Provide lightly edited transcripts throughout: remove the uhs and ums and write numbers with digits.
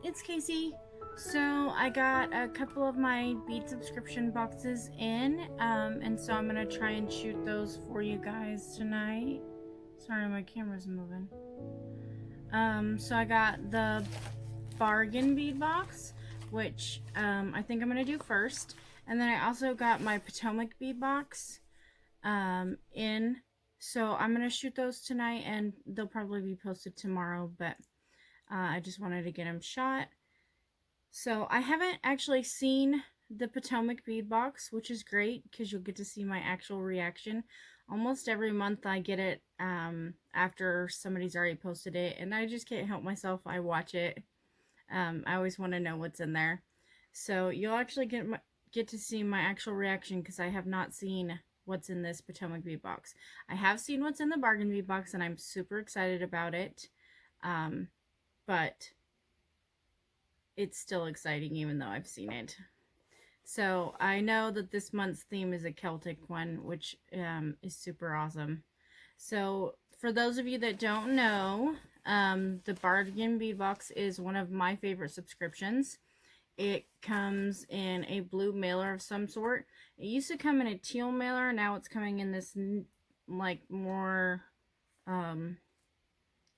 it's Casey. So I got a couple of my bead subscription boxes in, and so I'm gonna try and shoot those for you guys tonight. Sorry, my camera's moving. So I got the Bargain Bead Box, which I think I'm gonna do first, and then I also got my Potomac Bead Box in. So I'm gonna shoot those tonight, and they'll probably be posted tomorrow, but I just wanted to get them shot. So I haven't actually seen the Potomac Bead Box, which is great because you'll get to see my actual reaction. Almost every month I get it after somebody's already posted it, and I just can't help myself. I watch it. I always want to know what's in there. So you'll actually get to see my actual reaction because I have not seen what's in this Potomac Bead Box. I have seen what's in the Bargain Bead Box, and I'm super excited about it. But it's still exciting even though I've seen it. So I know that this month's theme is a Celtic one, which is super awesome. So for those of you that don't know, the Bargain Bead Box is one of my favorite subscriptions. It comes in a blue mailer of some sort. It used to come in a teal mailer. Now it's coming in this like more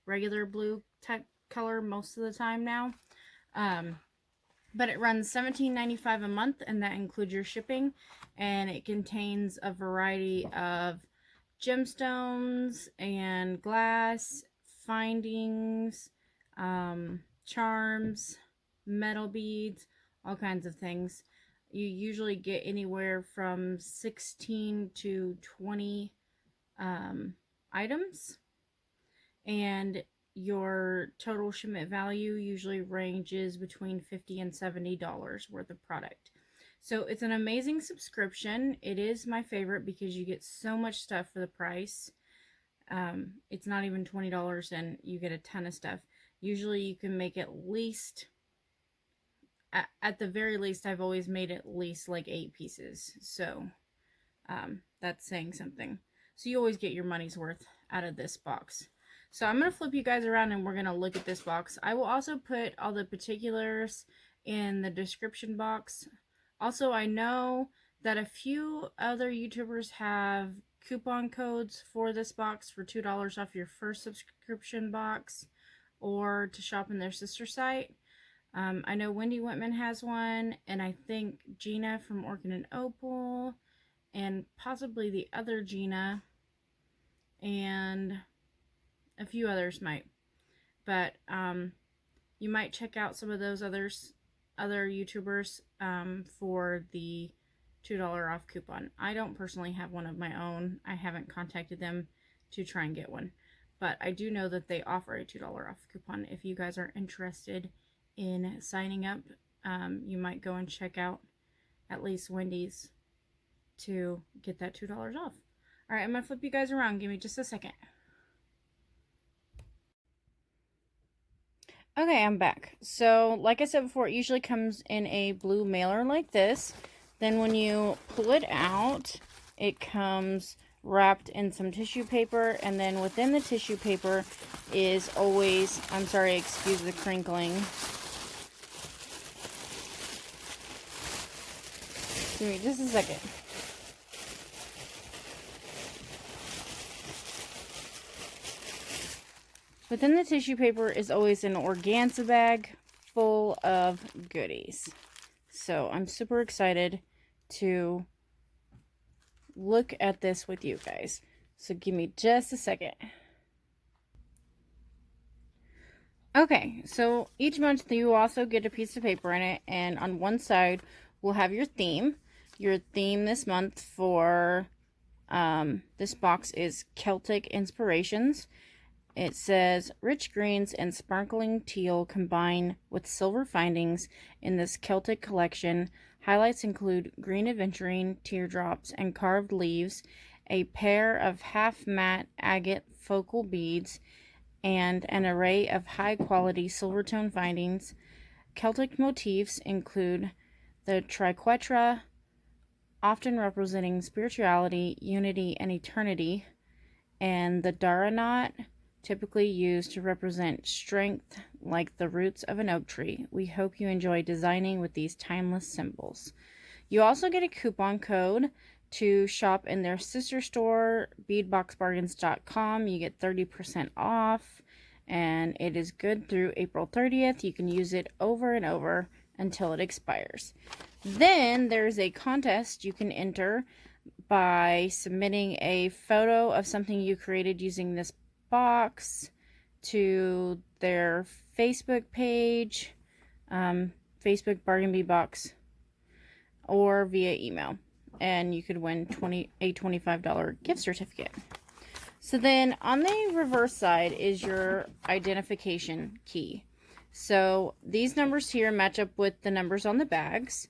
regular blue type color most of the time now. But it runs $17.95 a month, and that includes your shipping, and it contains a variety of gemstones and glass findings, charms, metal beads, all kinds of things. You usually get anywhere from 16 to 20 items, and your total shipment value usually ranges between $50 and $70 worth of product. So it's an amazing subscription. It is my favorite because you get so much stuff for the price. It's not even $20 and you get a ton of stuff. Usually you can make at least, at the very least, I've always made at least like 8 pieces. So that's saying something. So you always get your money's worth out of this box. So I'm going to flip you guys around and we're going to look at this box. I will also put all the particulars in the description box. Also, I know that a few other YouTubers have coupon codes for this box for $2 off your first subscription box or to shop in their sister site. I know Wendy Whitman has one, and I think Gina from Orchid and Opal, and possibly the other Gina, and a few others might. But you might check out some of those other YouTubers for the $2 off coupon. I don't personally have one of my own. I haven't contacted them to try and get one. But I do know that they offer a $2 off coupon. If you guys are interested in signing up, you might go and check out at least Wendy's to get that $2 off. Alright, I'm going to flip you guys around. Give me just a second. Okay, I'm back. So, like I said before, it usually comes in a blue mailer like this. Then when you pull it out, it comes wrapped in some tissue paper, and then within the tissue paper is always, I'm sorry, excuse the crinkling. Give me just a second. Within the tissue paper is always an organza bag full of goodies. So I'm super excited to look at this with you guys. So give me just a second. Okay, so each month you also get a piece of paper in it, and on one side we'll have your theme. Your theme this month for this box is Celtic Inspirations. It says, rich greens and sparkling teal combine with silver findings in this Celtic collection. Highlights include green aventurine, teardrops, and carved leaves, a pair of half-matte agate focal beads, and an array of high-quality silver-tone findings. Celtic motifs include the triquetra, often representing spirituality, unity, and eternity, and the dara knot, typically used to represent strength, like the roots of an oak tree. We hope you enjoy designing with these timeless symbols. You also get a coupon code to shop in their sister store, beadboxbargains.com. You get 30% off, and it is good through April 30th. You can use it over and over until it expires. Then there's a contest you can enter by submitting a photo of something you created using this box to their Facebook page, Facebook Bargain Bead Box, or via email, and you could win a $25 gift certificate. So then on the reverse side is your identification key. So these numbers here match up with the numbers on the bags,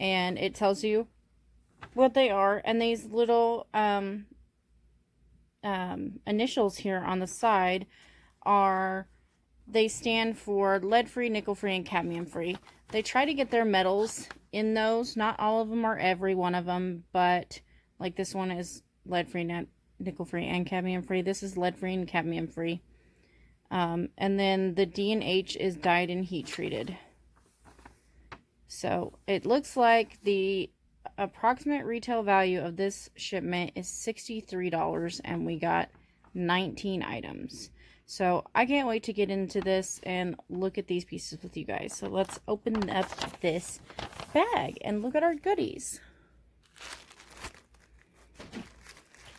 and it tells you what they are. And these little initials here on the side they stand for lead-free, nickel-free, and cadmium-free. They try to get their metals in those. Not all of them are every one of them, but like this one is lead-free, nickel-free, and cadmium-free. This is lead-free and cadmium-free. And then the D and H is dyed and heat-treated. So it looks like the approximate retail value of this shipment is $63, and we got 19 items. So I can't wait to get into this and look at these pieces with you guys. So let's open up this bag and look at our goodies.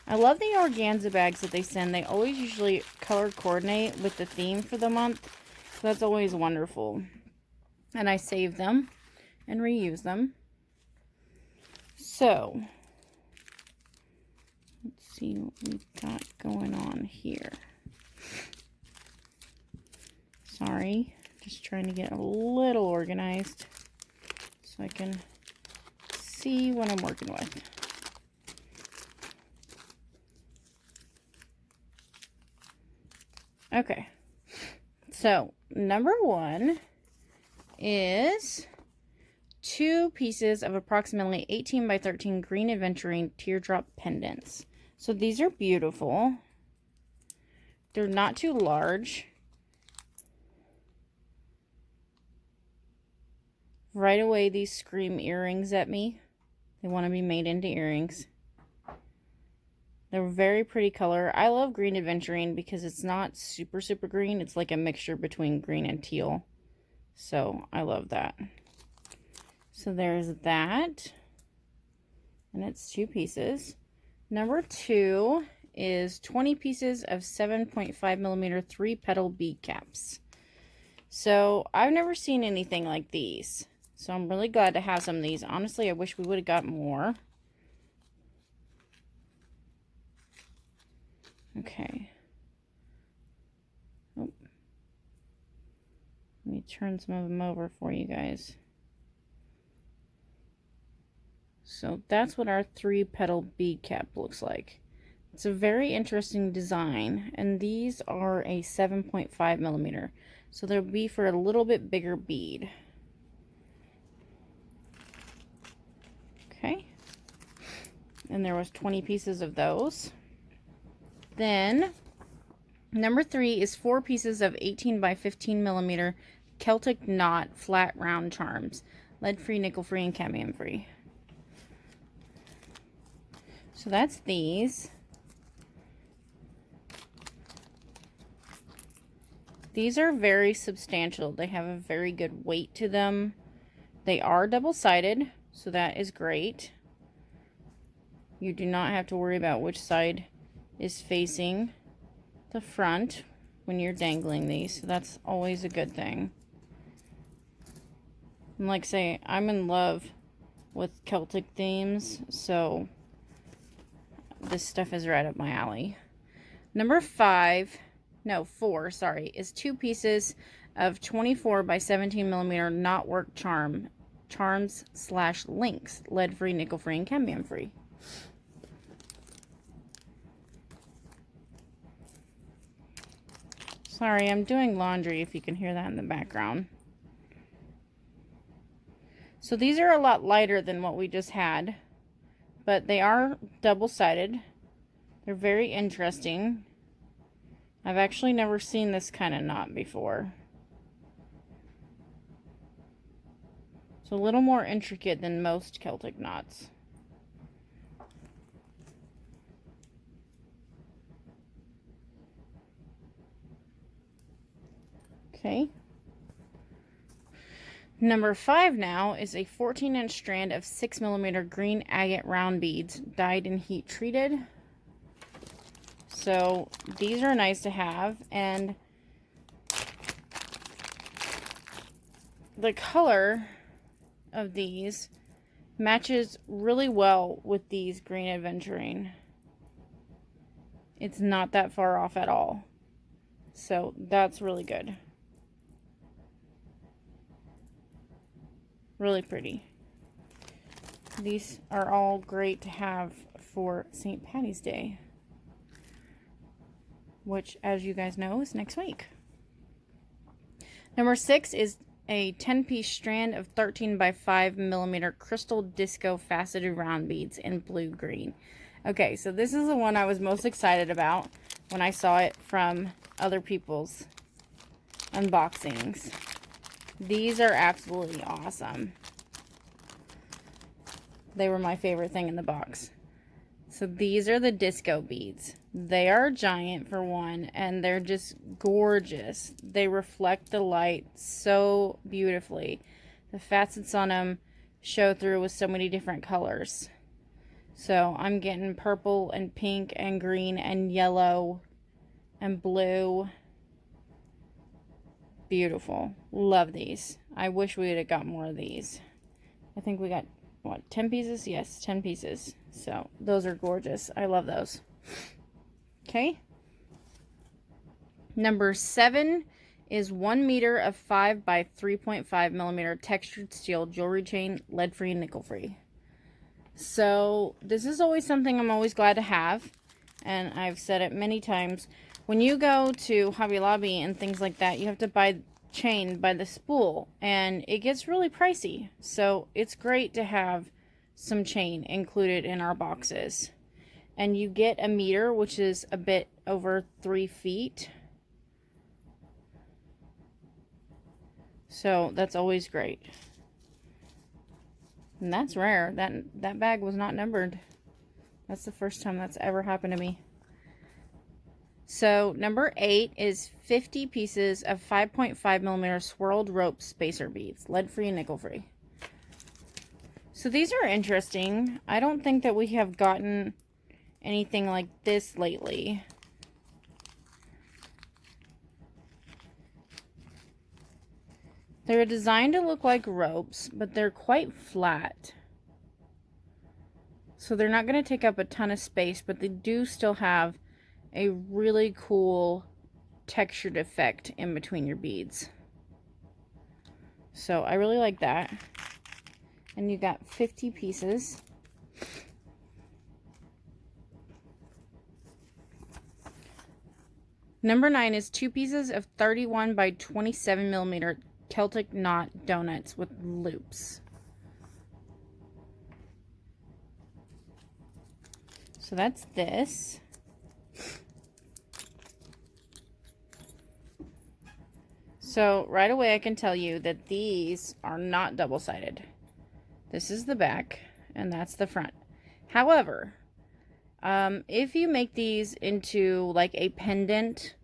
I love the organza bags that they send. They always usually color coordinate with the theme for the month. So that's always wonderful. And I save them and reuse them. So let's see what we've got going on here. Sorry, just trying to get a little organized so I can see what I'm working with. Okay, so number one is 2 pieces of approximately 18 by 13 green aventurine teardrop pendants. So these are beautiful. They're not too large. Right away, these scream earrings at me. They want to be made into earrings. They're a very pretty color. I love green aventurine because it's not super green. It's like a mixture between green and teal. So I love that. So there's that. And it's 2 pieces. Number 2 is 20 pieces of 7.5 millimeter 3-petal bead caps. So I've never seen anything like these. So I'm really glad to have some of these. Honestly, I wish we would have got more. Okay. Oh. Let me turn some of them over for you guys. So that's what our 3-petal bead cap looks like. It's a very interesting design, and these are a 7.5 millimeter. So they'll be for a little bit bigger bead. Okay. And there was 20 pieces of those. Then number 3 is 4 pieces of 18 by 15 millimeter Celtic knot flat round charms, lead-free, nickel-free, and cadmium-free. So that's these. These are very substantial. They have a very good weight to them. They are double-sided, so that is great. You do not have to worry about which side is facing the front when you're dangling these, so that's always a good thing. And like I say, I'm in love with Celtic themes, so this stuff is right up my alley. Number 4, is 2 pieces of 24 by 17 millimeter knotwork charms / links, lead-free, nickel-free, and cadmium-free. Sorry, I'm doing laundry if you can hear that in the background. So these are a lot lighter than what we just had, but they are double-sided. They're very interesting. I've actually never seen this kind of knot before. It's a little more intricate than most Celtic knots. Okay. Number 5 now is a 14-inch strand of 6mm green agate round beads, dyed and heat treated. So these are nice to have, and the color of these matches really well with these green aventurine. It's not that far off at all. So that's really good. Really pretty. These are all great to have for St. Patty's Day, which, as you guys know, is next week. Number 6 is a 10-piece strand of 13 by 5mm crystal disco faceted round beads in blue green. Okay, so this is the one I was most excited about when I saw it from other people's unboxings. These are absolutely awesome. They were my favorite thing in the box. So these are the disco beads. They are giant for one, and they're just gorgeous. They reflect the light so beautifully. The facets on them show through with so many different colors. So I'm getting purple and pink and green and yellow and blue. Beautiful. Love these. I wish we would have got more of these. I think we got, what, 10 pieces? Yes, 10 pieces. So those are gorgeous. I love those. Okay. Number 7 is 1 meter of 5 by 3.5mm textured steel jewelry chain, lead-free and nickel-free. So this is always something I'm always glad to have. And I've said it many times. When you go to Hobby Lobby and things like that, you have to buy chain by the spool, and it gets really pricey. So it's great to have some chain included in our boxes. And you get a meter, which is a bit over 3 feet. So that's always great. And that's rare. That bag was not numbered. That's the first time that's ever happened to me. So number 8 is 50 pieces of 5.5mm swirled rope spacer beads, lead-free and nickel-free. So these are interesting. I don't think that we have gotten anything like this lately. They're designed to look like ropes, but they're quite flat. So they're not going to take up a ton of space, but they do still have a really cool textured effect in between your beads. So I really like that. And you got 50 pieces. Number 9 is 2 pieces of 31 by 27mm Celtic knot donuts with loops. So that's this. So right away I can tell you that these are not double-sided. This is the back and that's the front. However, if you make these into like a pendant,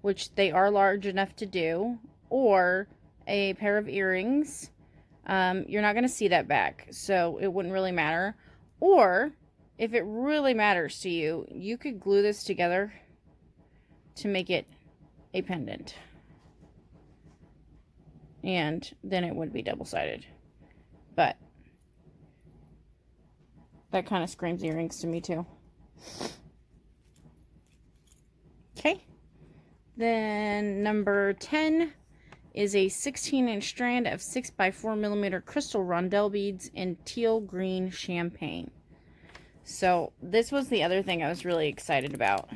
which they are large enough to do, or a pair of earrings, you're not going to see that back, so it wouldn't really matter. Or if it really matters to you, you could glue this together to make it a pendant. And then it would be double-sided. But that kind of screams earrings to me too. Okay. Then number 10 is a 16-inch strand of 6 by 4mm crystal rondelle beads in teal green champagne. So this was the other thing I was really excited about,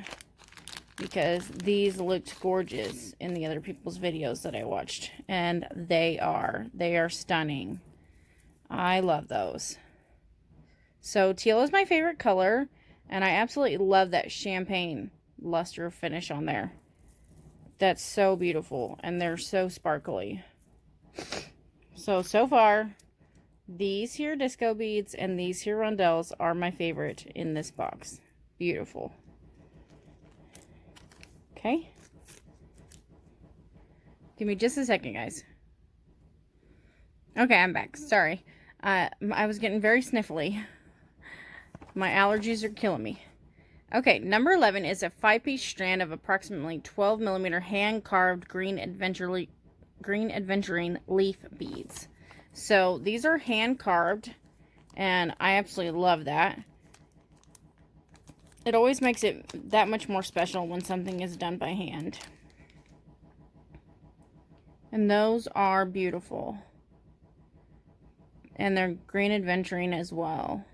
because these looked gorgeous in the other people's videos that I watched, and they are stunning. I love those. So teal is my favorite color, and I absolutely love that champagne luster finish on there. That's so beautiful, and they're so sparkly. So far, These here disco beads and these here rondelles are my favorite in this box. Beautiful. Okay. Give me just a second, guys. Okay, I'm back. Sorry. I was getting very sniffly. My allergies are killing me. Okay, number 11 is a 5-piece strand of approximately 12 millimeter hand-carved green adventuring leaf beads. So these are hand-carved, and I absolutely love that. It always makes it that much more special when something is done by hand. And those are beautiful. And they're green adventuring as well.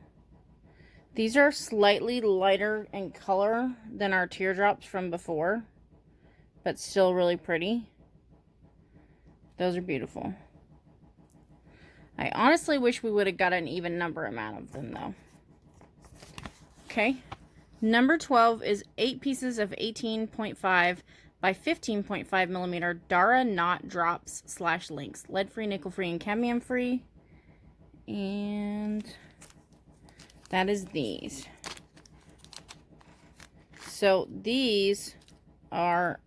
These are slightly lighter in color than our teardrops from before, but still really pretty. Those are beautiful. I honestly wish we would have got an even number amount of them though. Okay. Number 12 is 8 pieces of 18.5 by 15.5 millimeter Dara knot drops / links. Lead-free, nickel-free, and cadmium-free. And that is these. So these are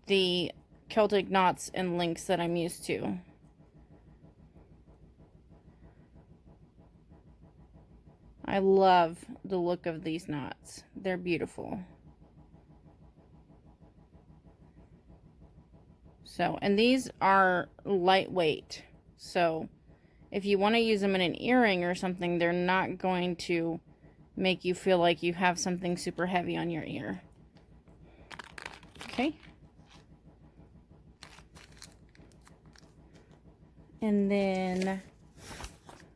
the Celtic knots and links that I'm used to. I love the look of these knots. They're beautiful. So, and these are lightweight. So, if you want to use them in an earring or something, they're not going to make you feel like you have something super heavy on your ear. Okay. And then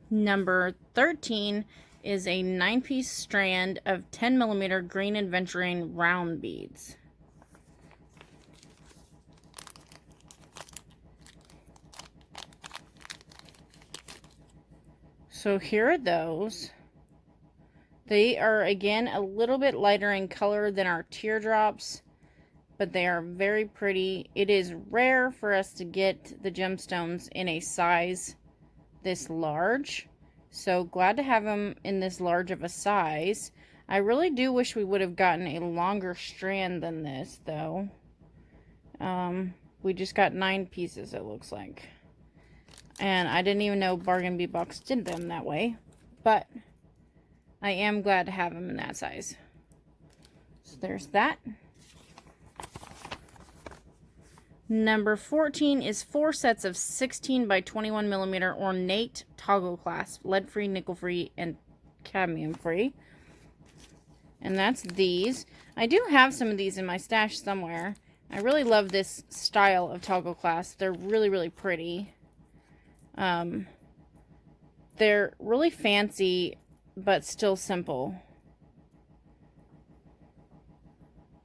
number 13 is a 9-piece strand of 10 millimeter green adventuring round beads. So here are those. They are, again, a little bit lighter in color than our teardrops, but they are very pretty. It is rare for us to get the gemstones in a size this large, so glad to have them in this large of a size. I really do wish we would have gotten a longer strand than this, though. We just got 9 pieces, it looks like. And I didn't even know Bargain Bead Box did them that way. But I am glad to have them in that size. So there's that. Number 14 is 4 sets of 16 by 21 millimeter ornate toggle clasp. Lead-free, nickel-free, and cadmium-free. And that's these. I do have some of these in my stash somewhere. I really love this style of toggle clasp. They're really, really pretty. They're really fancy, but still simple.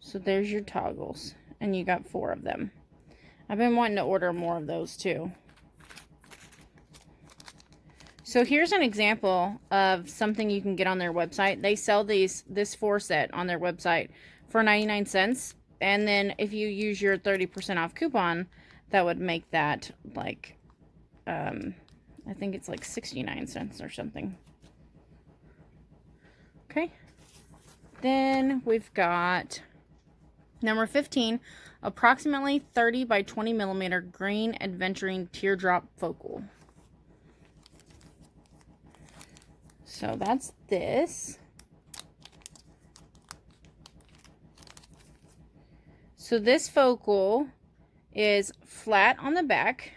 So there's your toggles, and you got 4 of them. I've been wanting to order more of those too. So here's an example of something you can get on their website. They sell this 4 set on their website for 99 cents. And then if you use your 30% off coupon, that would make that like, I think it's like 69 cents or something. Okay. Then we've got number 15, approximately 30 by 20 millimeter green adventuring teardrop focal. So that's this. So this focal is flat on the back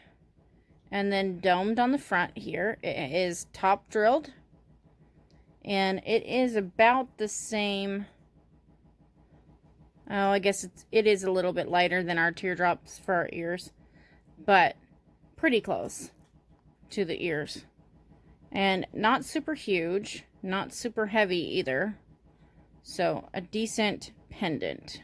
and then domed on the front here. It is top drilled, and it is about the same. Oh, I guess it is a little bit lighter than our teardrops for our ears, but pretty close to the ears. And not super huge, not super heavy either. So a decent pendant.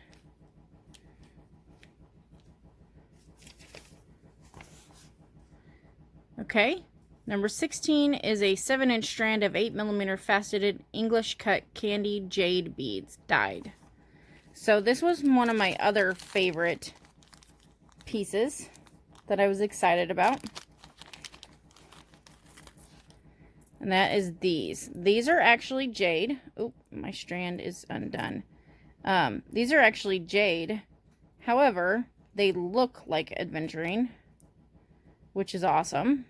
Okay, number 16 is a 7-inch strand of 8 millimeter faceted English cut candy jade beads, dyed. So this was one of my other favorite pieces that I was excited about. And that is these. These are actually jade. Oh, my strand is undone. These are actually jade. However, they look like aventurine, which is awesome.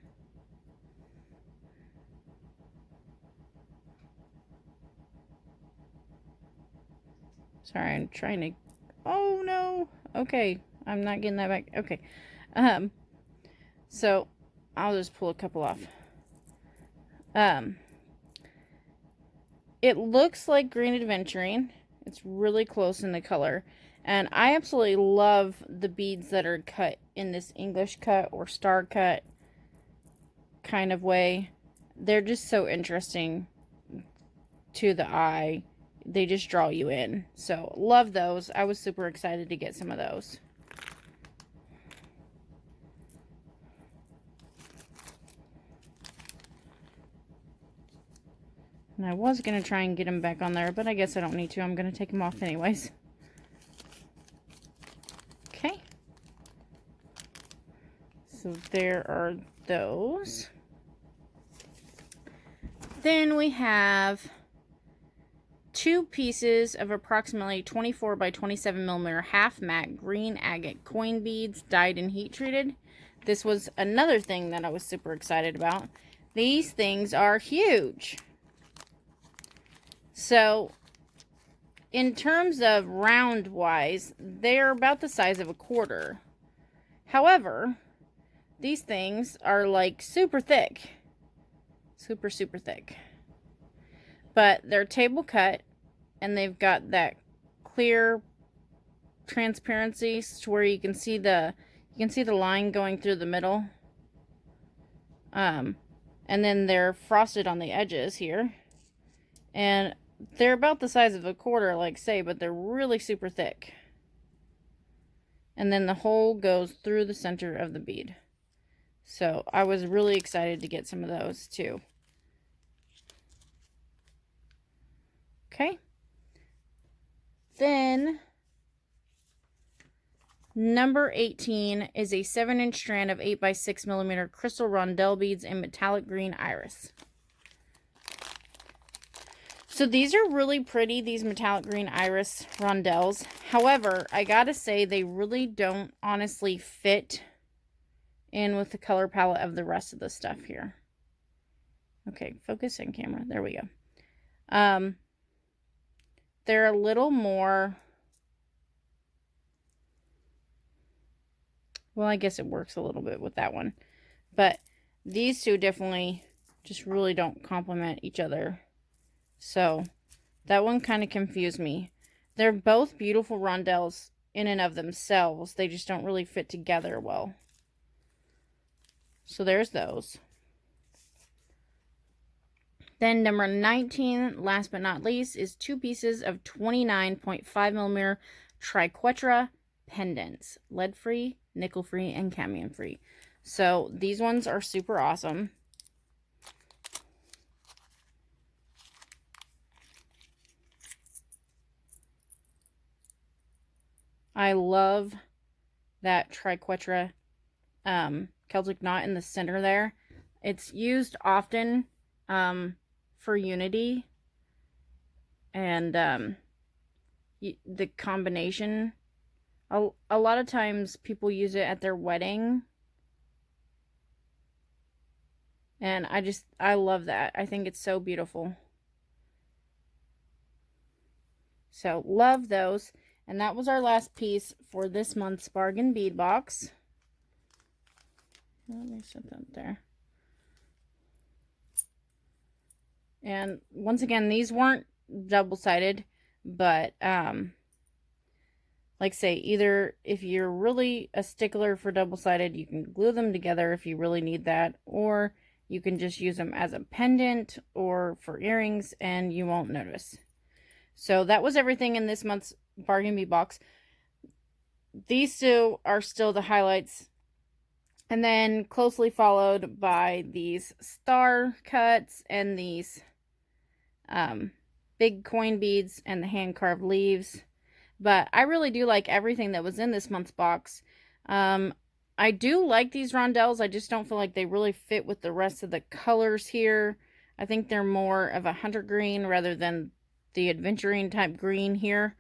Sorry, I'm trying to... Oh, no. Okay, I'm not getting that back. Okay. So, I'll just pull a couple off. It looks like green aventurine. It's really close in the color. And I absolutely love the beads that are cut in this English cut or star cut kind of way. They're just so interesting to the eye. They just draw you in. So, love those. I was super excited to get some of those. And I was going to try and get them back on there, but I guess I don't need to. I'm going to take them off anyways. Okay. So there are those. Then we have 2 pieces of approximately 24 by 27 millimeter half matte green agate coin beads dyed and heat treated. This was another thing that I was super excited about. These things are huge. So, in terms of round wise, they're about the size of a quarter. However, these things are like super thick. Super, super thick. But they're table cut, and they've got that clear transparency to where you can see the line going through the middle. And then they're frosted on the edges here. And they're about the size of a quarter, like say, but they're really super thick. And then the hole goes through the center of the bead. So I was really excited to get some of those too. Okay. Then number 18 is a 7-inch strand of 8 by 6 millimeter crystal rondelle beads in metallic green iris. So these are really pretty, these metallic green iris rondelles. However, I gotta say they really don't honestly fit in with the color palette of the rest of the stuff here. Okay, focus in camera. There we go. They're a little more... Well, I guess it works a little bit with that one. But these two definitely just really don't complement each other. So, that one kind of confused me. They're both beautiful rondelles in and of themselves. They just don't really fit together well. So, there's those. Then, number 19, last but not least, is 2 pieces of 29.5 millimeter triquetra pendants. Lead-free, nickel-free, and cadmium-free. So, these ones are super awesome. I love that triquetra Celtic knot in the center there. It's used often for unity, and the combination. A lot of times people use it at their wedding, and I love that. I think it's so beautiful. So, love those. And that was our last piece for this month's Bargain Bead Box. Let me set that there. And once again, these weren't double-sided, but like I say, either if you're really a stickler for double-sided, you can glue them together if you really need that, or you can just use them as a pendant or for earrings and you won't notice. So that was everything in this month's Bargain Bead Box. These two are still the highlights, and then closely followed by these star cuts and these big coin beads and the hand carved leaves. But I really do like everything that was in this month's box. I do like these rondelles. I just don't feel like they really fit with the rest of the colors here. I think they're more of a hunter green rather than the adventuring type green here.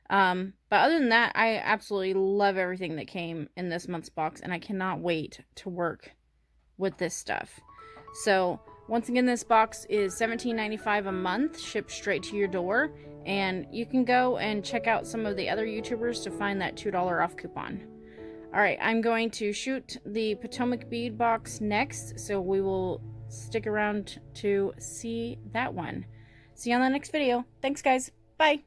But other than that, I absolutely love everything that came in this month's box, and I cannot wait to work with this stuff. So once again, this box is $17.95 a month, shipped straight to your door, and you can go and check out some of the other YouTubers to find that $2 off coupon. Alright, I'm going to shoot the Potomac bead box next, so we will stick around to see that one. See you on the next video. Thanks, guys. Bye.